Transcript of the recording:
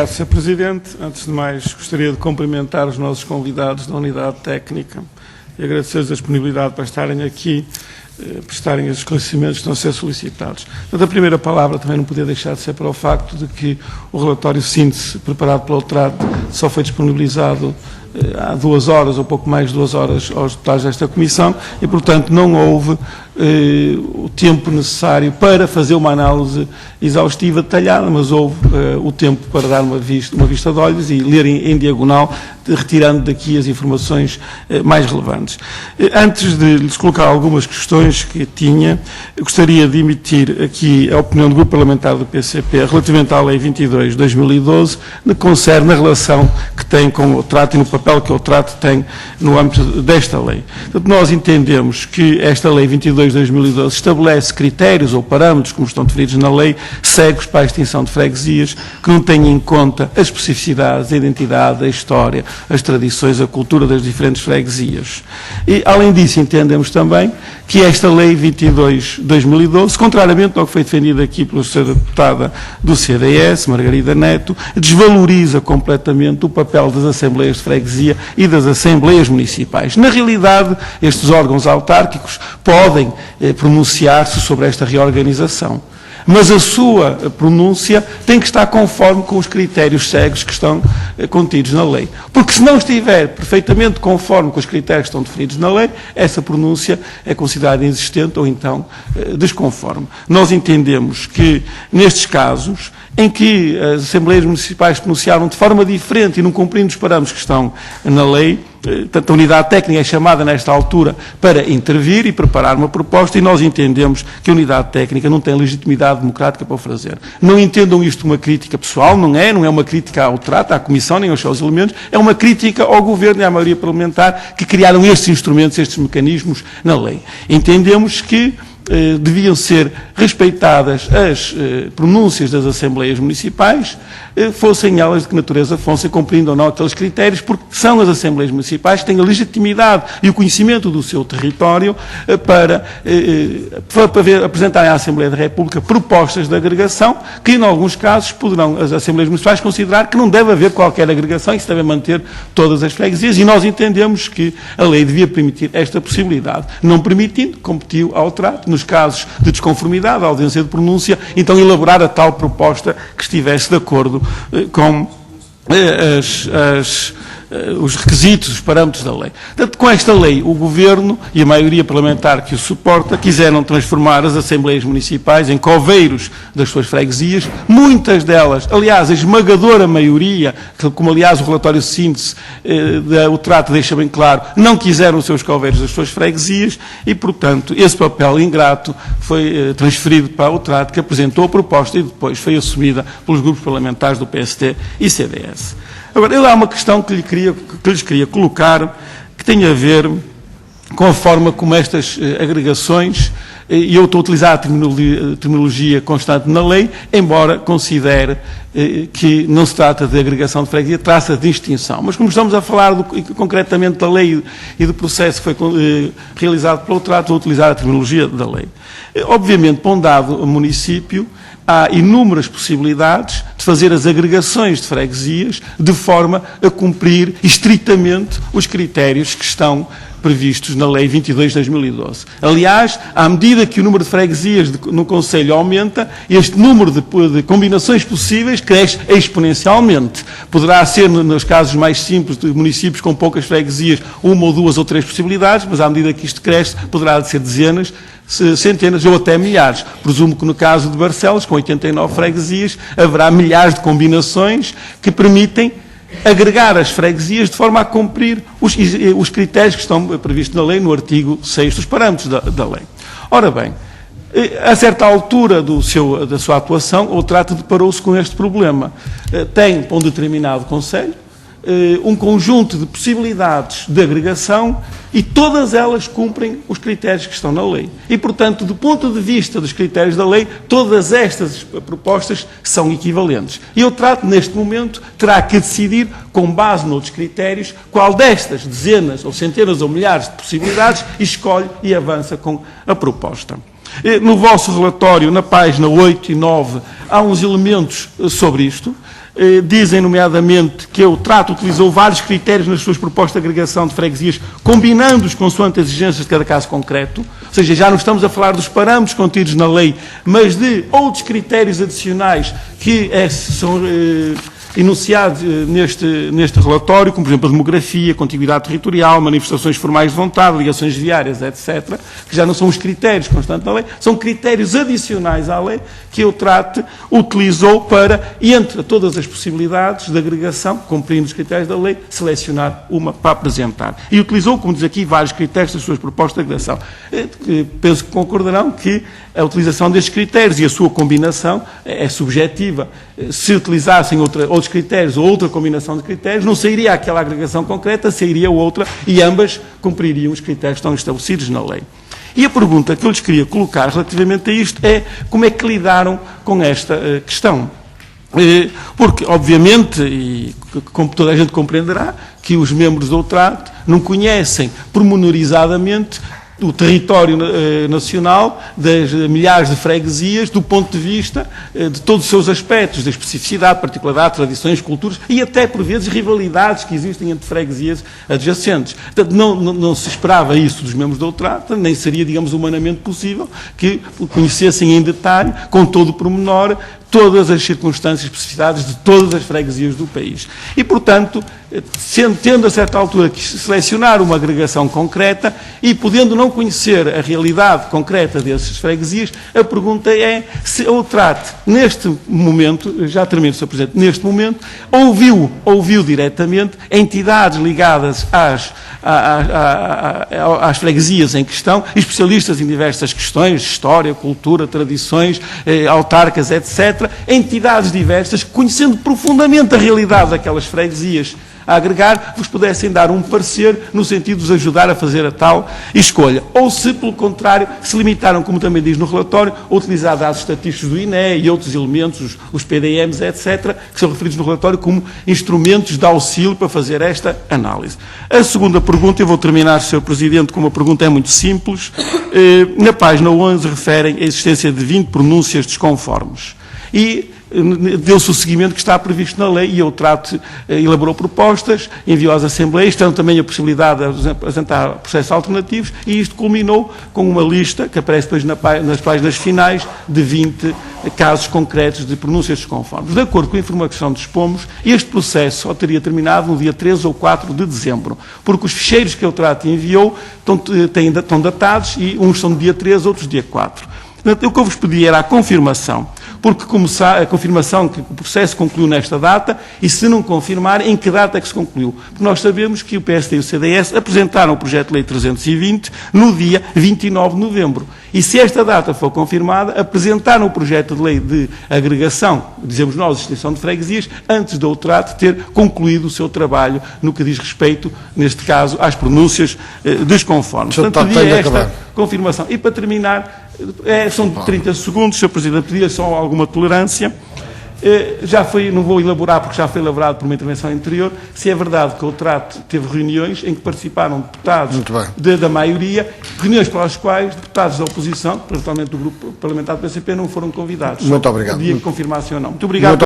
Sr. Presidente, antes de mais gostaria de cumprimentar os nossos convidados da Unidade Técnica e agradecer-lhes a disponibilidade para estarem aqui, prestarem os esclarecimentos que estão a ser solicitados. A primeira palavra também não podia deixar de ser para o facto de que o relatório síntese preparado pelo Outrato só foi disponibilizado há 2 horas ou pouco mais de 2 horas aos deputados desta Comissão e, portanto, não houve o tempo necessário para fazer uma análise exaustiva, detalhada, mas houve o tempo para dar uma vista de olhos e ler em diagonal, retirando daqui as informações mais relevantes. Antes de lhes colocar algumas questões que tinha, gostaria de emitir aqui a opinião do Grupo Parlamentar do PCP relativamente à Lei 22 de 2012, que concerne a relação que tem com o Outrato e no papel que o Outrato tem no âmbito desta lei. Portanto, nós entendemos que esta Lei 22 de 2012 estabelece critérios ou parâmetros, como estão definidos na lei, cegos para a extinção de freguesias, que não têm em conta as especificidades, a identidade, a história, as tradições, a cultura das diferentes freguesias. E, além disso, entendemos também que esta Lei 22 de 2012, contrariamente ao que foi defendido aqui pela senhora deputada do CDS, Margarida Neto, desvaloriza completamente o papel das Assembleias de Freguesia e das Assembleias Municipais. Na realidade, estes órgãos autárquicos podem pronunciar-se sobre esta reorganização, mas a sua pronúncia tem que estar conforme com os critérios cegos que estão contidos na lei. Porque se não estiver perfeitamente conforme com os critérios que estão definidos na lei, essa pronúncia é considerada inexistente ou então desconforme. Nós entendemos que, nestes casos, em que as Assembleias Municipais pronunciaram de forma diferente e não cumprindo os parâmetros que estão na lei, portanto, a Unidade Técnica é chamada nesta altura para intervir e preparar uma proposta e nós entendemos que a Unidade Técnica não tem legitimidade democrática para o fazer. Não entendam isto uma crítica pessoal, não é uma crítica ao Outrato, à Comissão, nem aos seus elementos, é uma crítica ao Governo e à maioria parlamentar que criaram estes instrumentos, estes mecanismos na lei. Entendemos que deviam ser respeitadas as pronúncias das Assembleias Municipais, fossem elas de que natureza fossem, cumprindo ou não aqueles critérios, porque são as Assembleias Municipais que têm a legitimidade e o conhecimento do seu território para apresentarem à Assembleia da República propostas de agregação, que em alguns casos poderão as Assembleias Municipais considerar que não deve haver qualquer agregação e se deve manter todas as freguesias, e nós entendemos que a lei devia permitir esta possibilidade. Não permitindo, competiu ao Outrato, nos casos de desconformidade, a ausência de pronúncia, então elaborar a tal proposta que estivesse de acordo com os requisitos, os parâmetros da lei. Portanto, com esta lei, o Governo e a maioria parlamentar que o suporta quiseram transformar as Assembleias Municipais em coveiros das suas freguesias, muitas delas, aliás, a esmagadora maioria, como aliás o relatório de síntese da Outrato deixa bem claro, não quiseram os seus coveiros das suas freguesias e, portanto, esse papel ingrato foi transferido para a Outrato, que apresentou a proposta e depois foi assumida pelos grupos parlamentares do PST e CDS. Agora, há uma questão que lhes queria colocar, que tem a ver com a forma como estas agregações, e eu estou a utilizar a terminologia constante na lei, embora considere que não se trata de agregação de freguesia, trata de extinção. Mas como estamos a falar concretamente da lei e do processo que foi realizado pelo Outrato, vou utilizar a terminologia da lei. Obviamente, para um dado município, há inúmeras possibilidades de fazer as agregações de freguesias de forma a cumprir estritamente os critérios que estão previstos na Lei 22 de 2012. Aliás, à medida que o número de freguesias no Conselho aumenta, este número de combinações possíveis cresce exponencialmente. Poderá ser, nos casos mais simples de municípios com poucas freguesias, 1 ou 2 ou 3 possibilidades, mas à medida que isto cresce, poderá ser dezenas, centenas ou até milhares. Presumo que no caso de Barcelos, com 89 freguesias, haverá milhares de combinações que permitem agregar as freguesias de forma a cumprir os critérios que estão previstos na lei, no artigo 6 dos parâmetros da lei. Ora bem, a certa altura da sua atuação, o Outrato deparou-se com este problema. Tem, para um determinado concelho, um conjunto de possibilidades de agregação e todas elas cumprem os critérios que estão na lei. E, portanto, do ponto de vista dos critérios da lei, todas estas propostas são equivalentes. E o Outrato, neste momento, terá que decidir, com base noutros critérios, qual destas dezenas ou centenas ou milhares de possibilidades escolhe e avança com a proposta. No vosso relatório, na página 8 e 9, há uns elementos sobre isto. Dizem, nomeadamente, que o trato utilizou vários critérios nas suas propostas de agregação de freguesias, combinando-os consoante as exigências de cada caso concreto. Ou seja, já não estamos a falar dos parâmetros contidos na lei, mas de outros critérios adicionais que são enunciados neste relatório, como, por exemplo, a demografia, a contiguidade territorial, manifestações formais de vontade, ligações viárias, etc., que já não são os critérios constantes da lei, são critérios adicionais à lei que o TRAT utilizou para, entre todas as possibilidades de agregação, cumprindo os critérios da lei, selecionar uma para apresentar. E utilizou, como diz aqui, vários critérios das suas propostas de agregação. Penso que concordarão que a utilização destes critérios e a sua combinação é subjetiva. Se utilizassem outros critérios ou outra combinação de critérios, não sairia aquela agregação concreta, sairia outra e ambas cumpririam os critérios que estão estabelecidos na lei. E a pergunta que eu lhes queria colocar relativamente a isto é como é que lidaram com esta questão. Porque, obviamente, e como toda a gente compreenderá, que os membros do TRAT não conhecem pormenorizadamente o território nacional, das milhares de freguesias, do ponto de vista de todos os seus aspectos, da especificidade, particularidade, tradições, culturas e até, por vezes, rivalidades que existem entre freguesias adjacentes. Portanto, não se esperava isso dos membros do TRAT, nem seria, digamos, humanamente possível que conhecessem em detalhe, com todo o pormenor, todas as circunstâncias e especificidades de todas as freguesias do país. E, portanto, tendo a certa altura que selecionar uma agregação concreta e podendo não conhecer a realidade concreta dessas freguesias, a pergunta é se o TRAT, neste momento, já termino, Sr. Presidente, neste momento, ouviu diretamente entidades ligadas às freguesias em questão, especialistas em diversas questões, história, cultura, tradições, autarcas, etc., entidades diversas, conhecendo profundamente a realidade daquelas freguesias a agregar, vos pudessem dar um parecer no sentido de vos ajudar a fazer a tal escolha. Ou se, pelo contrário, se limitaram, como também diz no relatório, a utilizar dados estatísticos do INE e outros elementos, os PDMs, etc., que são referidos no relatório como instrumentos de auxílio para fazer esta análise. A segunda pergunta, eu vou terminar, Sr. Presidente, com uma pergunta muito simples. Na página 11 referem a existência de 20 pronúncias desconformes. E deu-se o seguimento que está previsto na lei e o TRAT elaborou propostas, enviou às Assembleias, tendo também a possibilidade de apresentar processos alternativos e isto culminou com uma lista que aparece depois nas páginas finais de 20 casos concretos de pronúncias desconformes. De acordo com a informação que dispomos, este processo só teria terminado no dia 3 ou 4 de dezembro, porque os ficheiros que o TRAT enviou estão datados e uns são do dia 3, outros dia 4. Portanto, o que eu vos pedi era a confirmação, porque a confirmação que o processo concluiu nesta data e, se não confirmar, em que data é que se concluiu. Porque nós sabemos que o PSD e o CDS apresentaram o projeto de lei 320 no dia 29 de novembro. E se esta data for confirmada, apresentaram o projeto de lei de agregação, dizemos nós, extinção de freguesias, antes do TRAT ter concluído o seu trabalho no que diz respeito, neste caso, às pronúncias desconformes. Portanto, pedia esta confirmação. E para terminar, são 30 segundos, Sr. Presidente, pedia só alguma tolerância. Já foi, não vou elaborar porque já foi elaborado por uma intervenção anterior, se é verdade que o TRAT teve reuniões em que participaram deputados da maioria, reuniões para as quais deputados da oposição, principalmente do grupo parlamentar do PCP, não foram convidados. Muito obrigado. Podia confirmar se ou não. Muito obrigado.